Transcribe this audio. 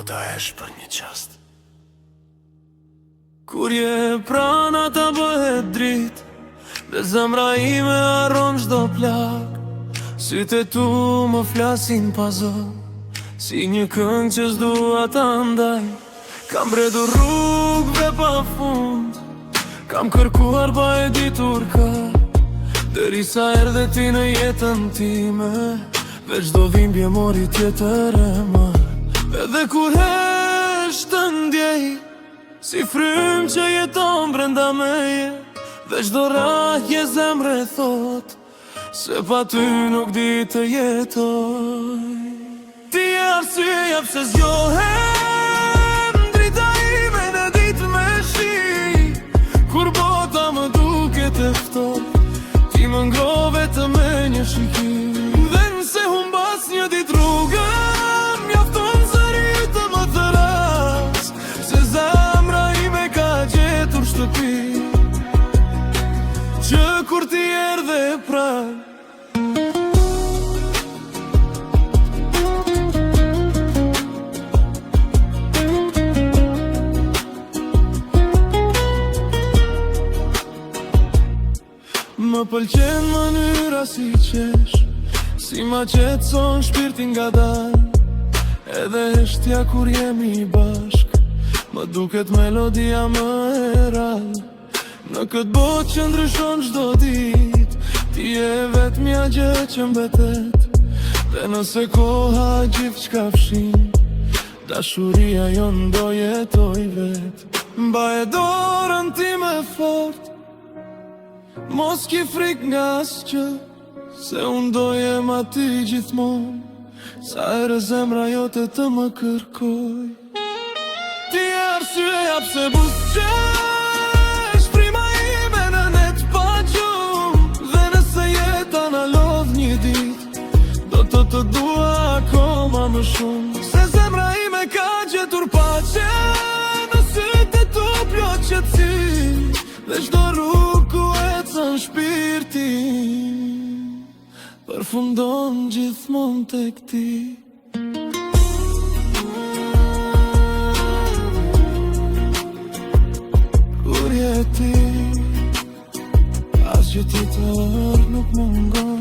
ta esh për një qast. Kur je prana ta bëhet drit, dhe zemra ime arron çdo plak. Sytë tu më flasin pa zë, si një këngë që s'dua ta ndaj. Kam bredur rrugëve pa fund, kam kërkuar pa e ditur ka, derisa erdhe ti në jetën time, veç do dhimbje mori tjetër e më. Edhe kur hesh të ndjej, si frym që jeton brenda meje, veç do rahje zemre thot, se pa ty nuk di të jetoj. Ti e arsyeja pse zgjohem drita ime në ditë me shi, kur bota më duket e ftoht, ti më ngrove të me një shikim. Dhe nëse humbas një ditë rrugën, mjafton zëri të më thëras, se zemra ime ka gjetur shtëpi, që kur ti erdhe pran. Më pëlqen mënyra si qesh, si ma qetson shpirtin nga dal, edhe heshtja kur jemi bashk, më duket melodia më e rall. Në këtë botë që ndryshon çdo dit, ti e vetmja gjë që mbetet, dhe nëse koha gjithçka fshin, dashuria jon do jetoj vet. Mbaje dorën time fort, mos ki frik nga asgjë, se unë do jem aty gjithmonë, sa herë zemra jote të më kërkoj. Ti e arsyeja pse buzëqesh, frima ime në net pa gjumë, dhe nëse jeta na lodh një dit, do të dua akoma më shumë, se zemra ime ka gjetur paqe, në sytë tu plot qetësi, dhe çdo rrugë ku ecën shpirti, përfundon gjithmonë tek ti. Kur je ti, asgjë tjetër nuk mungon.